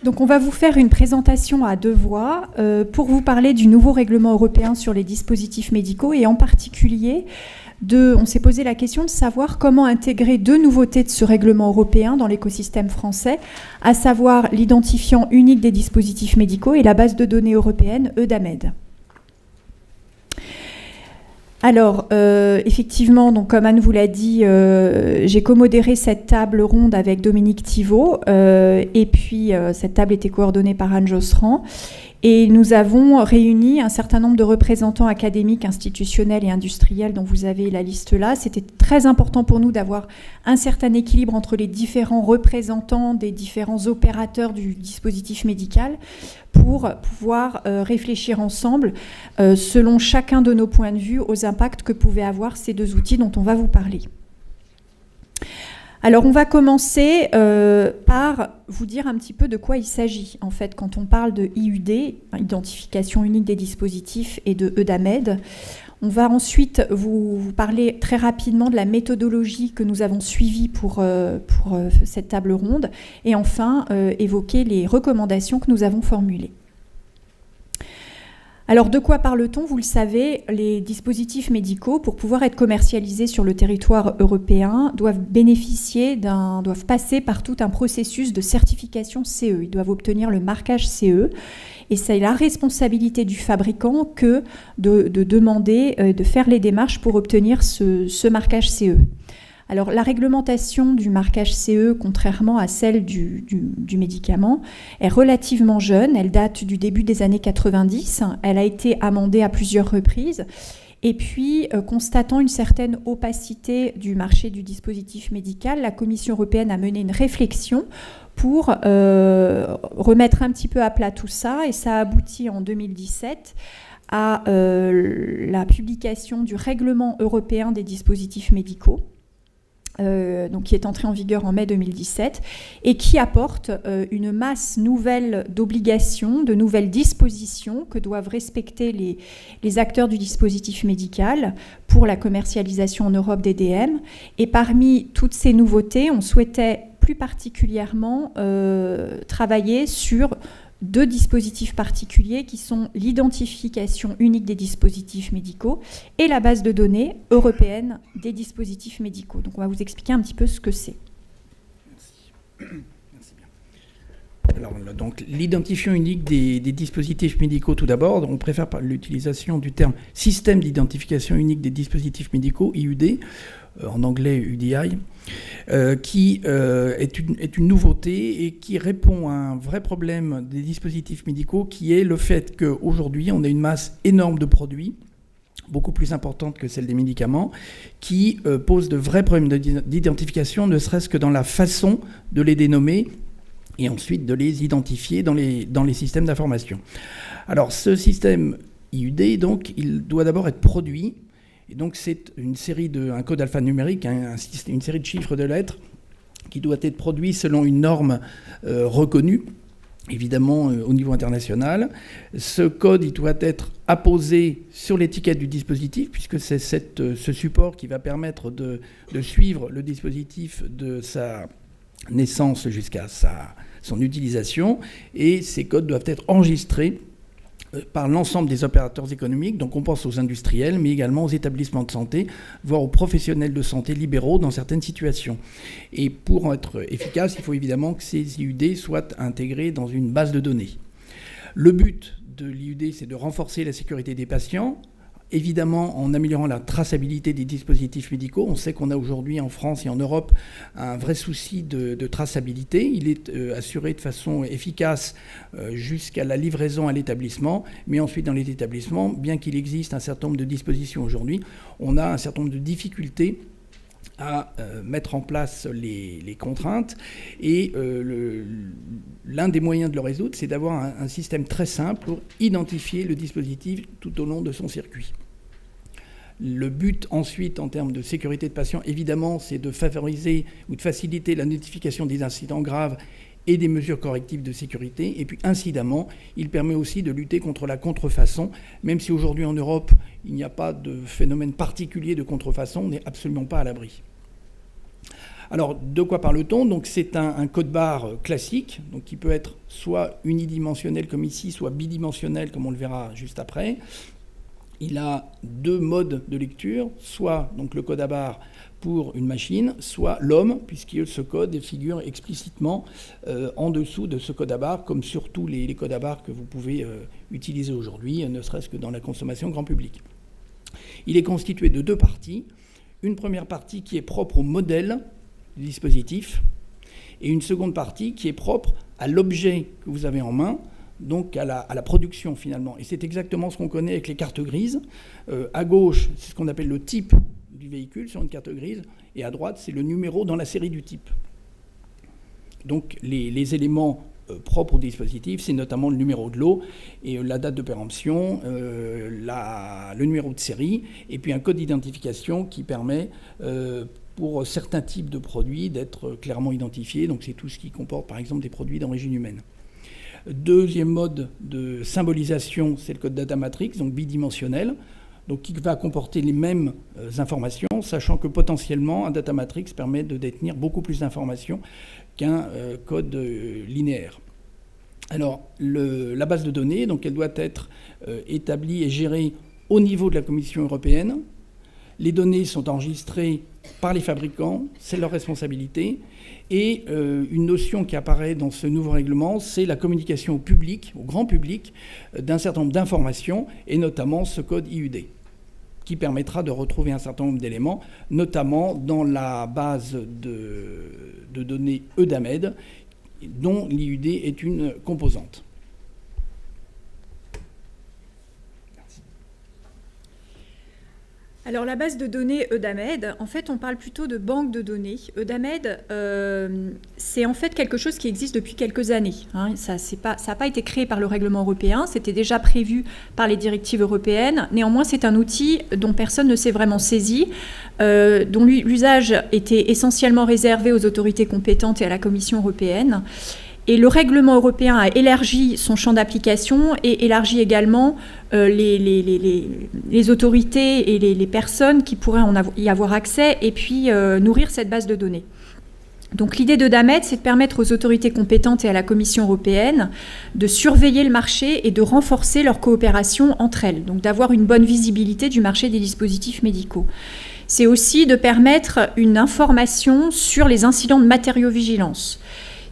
Donc on va vous faire une présentation à deux voix pour vous parler du nouveau règlement européen sur les dispositifs médicaux et en particulier, on s'est posé la question de savoir comment intégrer deux nouveautés de ce règlement européen dans l'écosystème français, à savoir l'identifiant unique des dispositifs médicaux et la base de données européenne EUDAMED. Alors, effectivement, donc, comme Anne vous l'a dit, j'ai comodéré cette table ronde avec Dominique Thivaud, et puis cette table était coordonnée par Anne Josserand. Et nous avons réuni un certain nombre de représentants académiques, institutionnels et industriels dont vous avez la liste là. C'était très important pour nous d'avoir un certain équilibre entre les différents représentants des différents opérateurs du dispositif médical pour pouvoir réfléchir ensemble selon chacun de nos points de vue aux impacts que pouvaient avoir ces deux outils dont on va vous parler. Alors, on va commencer par vous dire un petit peu de quoi il s'agit. En fait, quand on parle de IUD, identification unique des dispositifs, et de EUDAMED, on va ensuite vous parler très rapidement de la méthodologie que nous avons suivie pour cette table ronde, et enfin évoquer les recommandations que nous avons formulées. Alors, de quoi parle-t-on? Vous le savez, les dispositifs médicaux, pour pouvoir être commercialisés sur le territoire européen, doivent passer par tout un processus de certification CE. Ils doivent obtenir le marquage CE. Et c'est la responsabilité du fabricant que de demander, de faire les démarches pour obtenir ce marquage CE. Alors, la réglementation du marquage CE, contrairement à celle du médicament, est relativement jeune. Elle date du début des années 90. Elle a été amendée à plusieurs reprises. Et puis, constatant une certaine opacité du marché du dispositif médical, la Commission européenne a mené une réflexion pour remettre un petit peu à plat tout ça. Et ça a abouti en 2017 à la publication du règlement européen des dispositifs médicaux. Donc qui est entré en vigueur en mai 2017 et qui apporte une masse nouvelle d'obligations, de nouvelles dispositions que doivent respecter les acteurs du dispositif médical pour la commercialisation en Europe des DM. Et parmi toutes ces nouveautés, on souhaitait plus particulièrement travailler sur deux dispositifs particuliers qui sont l'identification unique des dispositifs médicaux et la base de données européenne des dispositifs médicaux. Donc on va vous expliquer un petit peu ce que c'est. Merci bien. Alors, donc, l'identifiant unique des dispositifs médicaux, tout d'abord, on préfère l'utilisation du terme système d'identification unique des dispositifs médicaux, IUD, en anglais UDI, qui est une nouveauté et qui répond à un vrai problème des dispositifs médicaux, qui est le fait qu'aujourd'hui, on a une masse énorme de produits, beaucoup plus importante que celle des médicaments, qui pose de vrais problèmes d'identification, ne serait-ce que dans la façon de les dénommer et ensuite de les identifier dans les systèmes d'information. Alors, ce système IUD, donc, il doit d'abord être produit. Et donc, c'est un code alphanumérique, une série de chiffres de lettres qui doit être produit selon une norme reconnue, évidemment au niveau international. Ce code, il doit être apposé sur l'étiquette du dispositif, puisque c'est ce support qui va permettre de suivre le dispositif de sa naissance jusqu'à son utilisation. Et ces codes doivent être enregistrés par l'ensemble des opérateurs économiques, donc on pense aux industriels, mais également aux établissements de santé, voire aux professionnels de santé libéraux dans certaines situations. Et pour être efficace, il faut évidemment que ces IUD soient intégrés dans une base de données. Le but de l'IUD, c'est de renforcer la sécurité des patients, évidemment en améliorant la traçabilité des dispositifs médicaux. On sait qu'on a aujourd'hui en France et en Europe un vrai souci de traçabilité. Il est assuré de façon efficace jusqu'à la livraison à l'établissement, mais ensuite dans les établissements, bien qu'il existe un certain nombre de dispositions aujourd'hui, on a un certain nombre de difficultés à mettre en place les contraintes. Et l'un des moyens de le résoudre, c'est d'avoir un système très simple pour identifier le dispositif tout au long de son circuit. Le but ensuite, en termes de sécurité de patients, évidemment, c'est de favoriser ou de faciliter la notification des incidents graves et des mesures correctives de sécurité. Et puis, incidemment, il permet aussi de lutter contre la contrefaçon, même si aujourd'hui en Europe, il n'y a pas de phénomène particulier de contrefaçon, on n'est absolument pas à l'abri. Alors, de quoi parle-t-on? Donc, c'est un code-barre classique, donc, qui peut être soit unidimensionnel comme ici, soit bidimensionnel comme on le verra juste après. Il a 2 modes de lecture, soit donc, le code à barre pour une machine, soit l'homme, puisque ce code figure explicitement en dessous de ce code à barre, comme sur tous les codes à barre que vous pouvez utiliser aujourd'hui, ne serait-ce que dans la consommation grand public. Il est constitué de 2 parties. Une première partie qui est propre au modèle du dispositif, et une seconde partie qui est propre à l'objet que vous avez en main, donc à la production finalement. Et c'est exactement ce qu'on connaît avec les cartes grises. À gauche, c'est ce qu'on appelle le type du véhicule sur une carte grise, et à droite, c'est le numéro dans la série du type. Donc les éléments propres au dispositif, c'est notamment le numéro de lot, et la date de péremption, le numéro de série, et puis un code d'identification qui permet pour certains types de produits d'être clairement identifiés. Donc c'est tout ce qui comporte par exemple des produits d'origine humaine. Deuxième mode de symbolisation, c'est le code data matrix, donc bidimensionnel, donc qui va comporter les mêmes informations, sachant que potentiellement un data matrix permet de détenir beaucoup plus d'informations qu'un code linéaire. Alors la base de données, donc elle doit être établie et gérée au niveau de la Commission européenne. Les données sont enregistrées par les fabricants, c'est leur responsabilité. Et une notion qui apparaît dans ce nouveau règlement, c'est la communication au public, au grand public, d'un certain nombre d'informations, et notamment ce code IUD, qui permettra de retrouver un certain nombre d'éléments, notamment dans la base de données EUDAMED, dont l'IUD est une composante. Alors la base de données EUDAMED, en fait on parle plutôt de banque de données. EUDAMED, c'est en fait quelque chose qui existe depuis quelques années. Ça n'a pas été créé par le règlement européen, c'était déjà prévu par les directives européennes. Néanmoins c'est un outil dont personne ne s'est vraiment saisi, dont l'usage était essentiellement réservé aux autorités compétentes et à la Commission européenne. Et le règlement européen a élargi son champ d'application et élargi également les autorités et les personnes qui pourraient y avoir accès et puis nourrir cette base de données. Donc l'idée d'EUDAMED, c'est de permettre aux autorités compétentes et à la Commission européenne de surveiller le marché et de renforcer leur coopération entre elles, donc d'avoir une bonne visibilité du marché des dispositifs médicaux. C'est aussi de permettre une information sur les incidents de matériovigilance.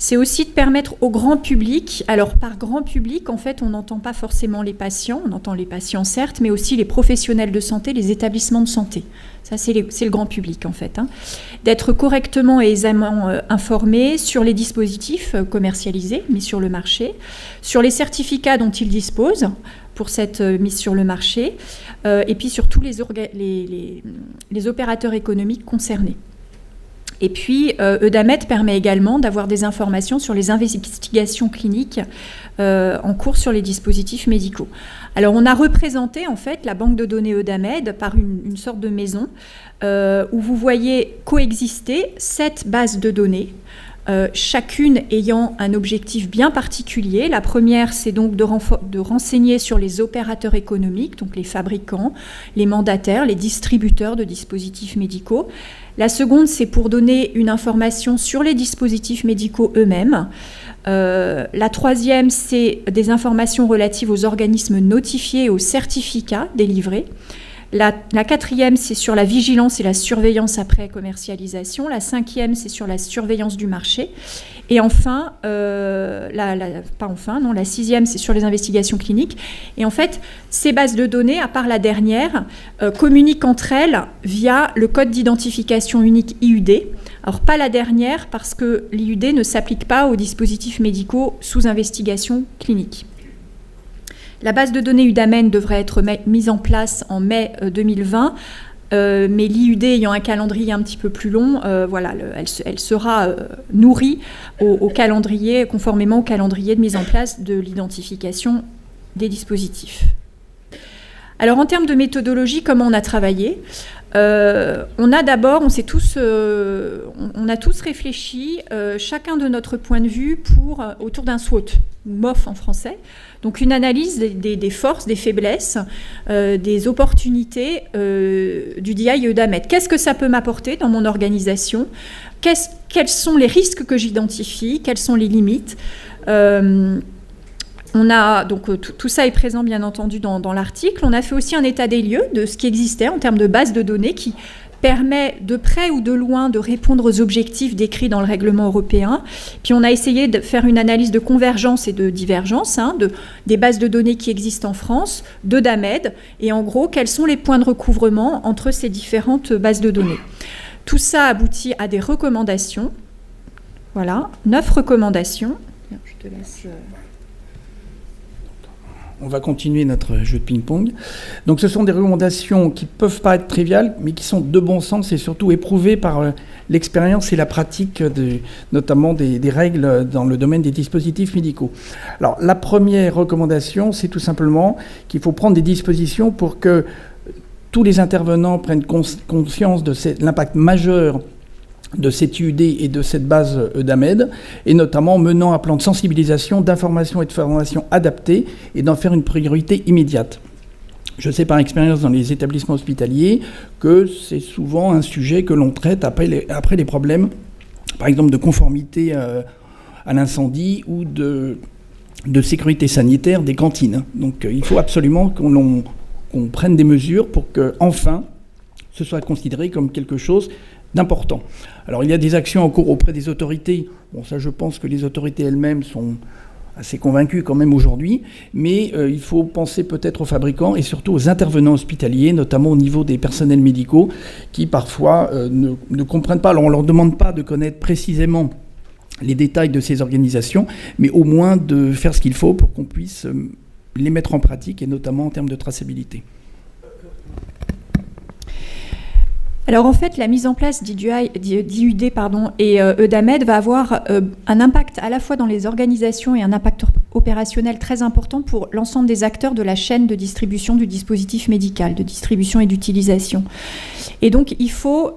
C'est aussi de permettre au grand public, alors par grand public, en fait, on n'entend pas forcément les patients, on entend les patients certes, mais aussi les professionnels de santé, les établissements de santé. Ça, c'est le grand public, en fait. D'être correctement et aisément informés sur les dispositifs commercialisés, mis sur le marché, sur les certificats dont ils disposent pour cette mise sur le marché, et puis sur tous les opérateurs économiques concernés. Et puis, EUDAMED permet également d'avoir des informations sur les investigations cliniques en cours sur les dispositifs médicaux. Alors, on a représenté, en fait, la banque de données EUDAMED par une sorte de maison où vous voyez coexister 7 bases de données, chacune ayant un objectif bien particulier. La première, c'est donc de renseigner sur les opérateurs économiques, donc les fabricants, les mandataires, les distributeurs de dispositifs médicaux. La seconde, c'est pour donner une information sur les dispositifs médicaux eux-mêmes. La troisième, c'est des informations relatives aux organismes notifiés et aux certificats délivrés. La quatrième, c'est sur la vigilance et la surveillance après commercialisation. La cinquième, c'est sur la surveillance du marché. Et enfin, la sixième, c'est sur les investigations cliniques. Et en fait, ces bases de données, à part la dernière, communiquent entre elles via le code d'identification unique IUD. Alors, pas la dernière, parce que l'IUD ne s'applique pas aux dispositifs médicaux sous investigation clinique. La base de données EUDAMED devrait être mise en place en mai 2020, mais l'IUD ayant un calendrier un petit peu plus long, elle sera nourrie au calendrier, conformément au calendrier de mise en place de l'identification des dispositifs. Alors en termes de méthodologie, comment on a travaillé ? On a tous réfléchi, chacun de notre point de vue, autour d'un SWOT, ou MOF en français. Donc une analyse des forces, des faiblesses, des opportunités du DI Eudamed. Qu'est-ce que ça peut m'apporter dans mon organisation ? Quels sont les risques que j'identifie ? Quelles sont les limites ? Tout ça est présent bien entendu dans l'article. On a fait aussi un état des lieux de ce qui existait en termes de base de données qui permet de près ou de loin de répondre aux objectifs décrits dans le règlement européen. Puis on a essayé de faire une analyse de convergence et de divergence des bases de données qui existent en France, de DAMED, et en gros, quels sont les points de recouvrement entre ces différentes bases de données. Tout ça aboutit à des recommandations. Voilà, 9 recommandations. Je te laisse... On va continuer notre jeu de ping-pong. Donc ce sont des recommandations qui peuvent pas être triviales, mais qui sont de bon sens et surtout éprouvées par l'expérience et la pratique, notamment des règles dans le domaine des dispositifs médicaux. Alors la première recommandation, c'est tout simplement qu'il faut prendre des dispositions pour que tous les intervenants prennent conscience de l'impact majeur de cette IUD et de cette base Eudamed, et notamment menant un plan de sensibilisation, d'information et de formation adapté, et d'en faire une priorité immédiate. Je sais par expérience dans les établissements hospitaliers que c'est souvent un sujet que l'on traite après les problèmes, par exemple de conformité à l'incendie ou de sécurité sanitaire des cantines. Donc il faut absolument qu'on prenne des mesures pour que, enfin, ce soit considéré comme quelque chose d'important. Alors il y a des actions en cours auprès des autorités. Bon, ça je pense que les autorités elles-mêmes sont assez convaincues quand même aujourd'hui, mais il faut penser peut-être aux fabricants et surtout aux intervenants hospitaliers, notamment au niveau des personnels médicaux, qui parfois ne comprennent pas. Alors on ne leur demande pas de connaître précisément les détails de ces organisations, mais au moins de faire ce qu'il faut pour qu'on puisse les mettre en pratique, et notamment en termes de traçabilité. Alors en fait, la mise en place d'IUD et Eudamed va avoir un impact à la fois dans les organisations et un impact opérationnel très important pour l'ensemble des acteurs de la chaîne de distribution du dispositif médical, de distribution et d'utilisation. Et donc il faut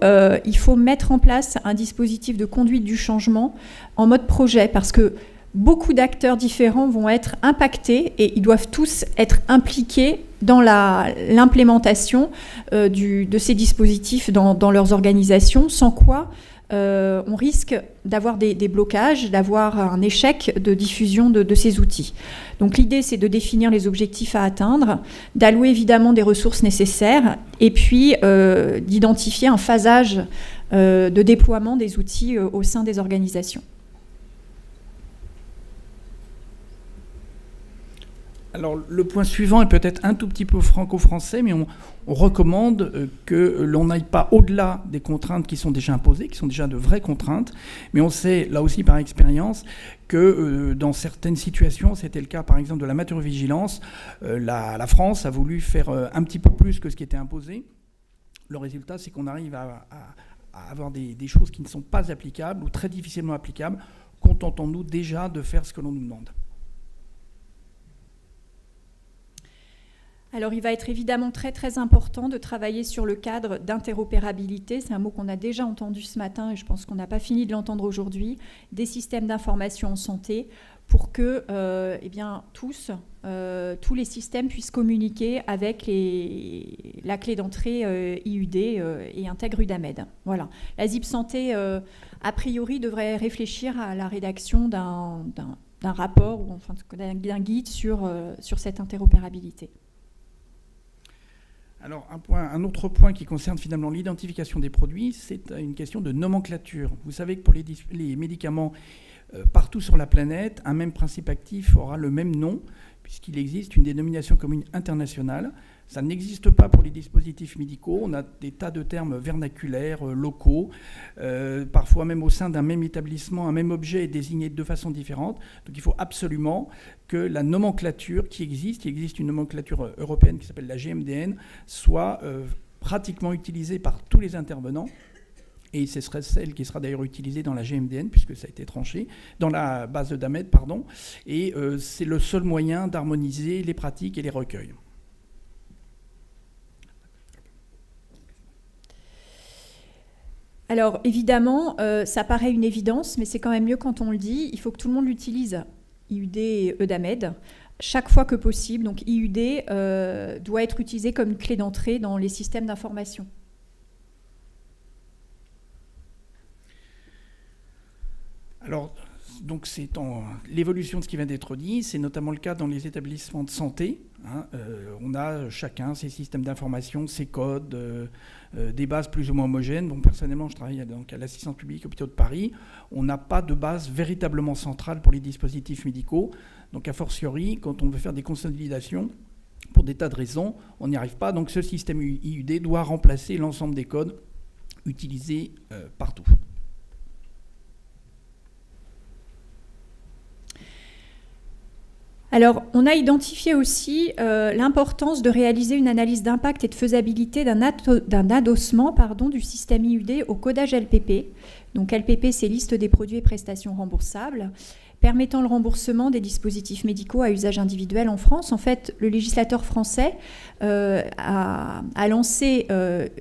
mettre en place un dispositif de conduite du changement en mode projet, parce que beaucoup d'acteurs différents vont être impactés et ils doivent tous être impliqués dans l'implémentation de ces dispositifs dans leurs organisations, sans quoi on risque d'avoir des blocages, d'avoir un échec de diffusion de ces outils. Donc l'idée, c'est de définir les objectifs à atteindre, d'allouer évidemment des ressources nécessaires et puis d'identifier un phasage de déploiement des outils au sein des organisations. Alors, le point suivant est peut-être un tout petit peu franco-français, mais on recommande que l'on n'aille pas au-delà des contraintes qui sont déjà imposées, qui sont déjà de vraies contraintes. Mais on sait, là aussi par expérience, que dans certaines situations, c'était le cas par exemple de la matérovigilance, la France a voulu faire un petit peu plus que ce qui était imposé. Le résultat, c'est qu'on arrive à avoir des choses qui ne sont pas applicables ou très difficilement applicables. Contentons-nous déjà de faire ce que l'on nous demande. Alors, il va être évidemment très, très important de travailler sur le cadre d'interopérabilité. C'est un mot qu'on a déjà entendu ce matin et je pense qu'on n'a pas fini de l'entendre aujourd'hui, des systèmes d'information en santé pour que tous les systèmes puissent communiquer avec la clé d'entrée IUD et intègre Eudamed. Voilà. La ZIP Santé, a priori, devrait réfléchir à la rédaction d'un rapport ou enfin d'un guide sur cette interopérabilité. Alors, un autre point qui concerne finalement l'identification des produits, c'est une question de nomenclature. Vous savez que pour les médicaments partout sur la planète, un même principe actif aura le même nom, puisqu'il existe une dénomination commune internationale. Ça n'existe pas pour les dispositifs médicaux. On a des tas de termes vernaculaires, locaux. Parfois même au sein d'un même établissement, un même objet est désigné de façon différente. Donc il faut absolument que la nomenclature qui existe une nomenclature européenne qui s'appelle la GMDN, soit pratiquement utilisée par tous les intervenants. Et ce serait celle qui sera d'ailleurs utilisée dans la GMDN, puisque ça a été tranché, dans la base de DAMED, pardon. Et c'est le seul moyen d'harmoniser les pratiques et les recueils. Alors évidemment, ça paraît une évidence, mais c'est quand même mieux quand on le dit. Il faut que tout le monde l'utilise, IUD et EUDAMED, chaque fois que possible. Donc IUD doit être utilisé comme une clé d'entrée dans les systèmes d'information. Alors, donc c'est l'évolution de ce qui vient d'être dit, c'est notamment le cas dans les établissements de santé. On a chacun ses systèmes d'information, ses codes, des bases plus ou moins homogènes. Bon, personnellement, je travaille donc à l'assistance publique hôpitaux de Paris. On n'a pas de base véritablement centrale pour les dispositifs médicaux. Donc, a fortiori, quand on veut faire des consolidations, pour des tas de raisons, on n'y arrive pas. Donc, ce système IUD doit remplacer l'ensemble des codes utilisés partout. Alors, on a identifié aussi l'importance de réaliser une analyse d'impact et de faisabilité d'un adossement du système IUD au codage LPP. Donc, LPP, c'est liste des produits et prestations remboursables, permettant le remboursement des dispositifs médicaux à usage individuel en France. En fait, le législateur français a lancé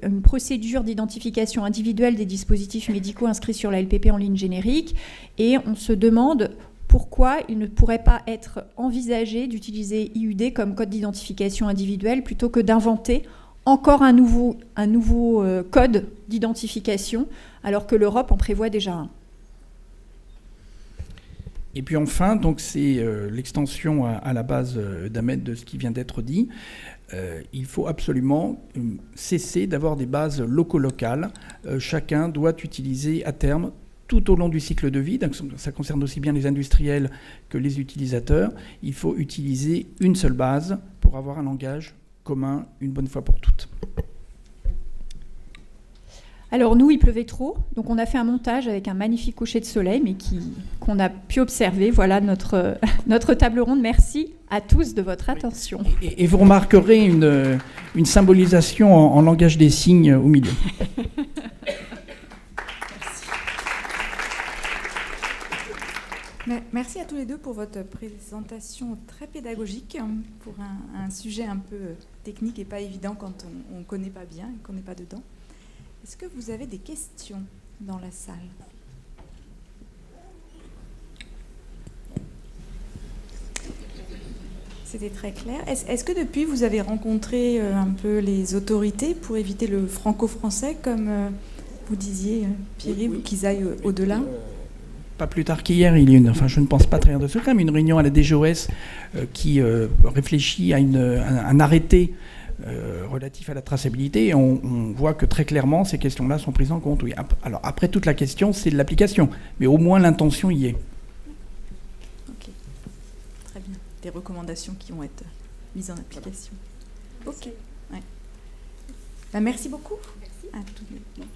une procédure d'identification individuelle des dispositifs médicaux inscrits sur la LPP en ligne générique, et on se demande pourquoi il ne pourrait pas être envisagé d'utiliser IUD comme code d'identification individuelle plutôt que d'inventer encore un nouveau code d'identification, alors que l'Europe en prévoit déjà un. Et puis enfin, donc c'est l'extension à la base d'Ahmed de ce qui vient d'être dit. Il faut absolument cesser d'avoir des bases locales. Chacun doit utiliser à terme, tout au long du cycle de vie, donc ça concerne aussi bien les industriels que les utilisateurs, il faut utiliser une seule base pour avoir un langage commun une bonne fois pour toutes. Alors nous, il pleuvait trop, donc on a fait un montage avec un magnifique coucher de soleil, mais qu'on a pu observer. Voilà notre table ronde. Merci à tous de votre attention. Et vous remarquerez une symbolisation en langage des signes au milieu. Merci à tous les deux pour votre présentation très pédagogique pour un sujet un peu technique et pas évident quand on ne connaît pas bien et qu'on n'est pas dedans. Est-ce que vous avez des questions dans la salle ? C'était très clair. Est-ce que depuis, vous avez rencontré un peu les autorités pour éviter le franco-français, comme vous disiez, Pierre, oui. Qu'ils aillent au-delà ? Pas plus tard qu'hier, il y a je ne pense pas trahir de secret, mais une réunion à la DGOS qui réfléchit à un arrêté relatif à la traçabilité. Et on voit que très clairement, ces questions-là sont prises en compte. Oui. Alors après, toute la question, c'est de l'application, mais au moins l'intention y est. Ok, très bien. Des recommandations qui vont être mises en application. Ok. Ouais. Merci beaucoup. Merci. À tous les deux.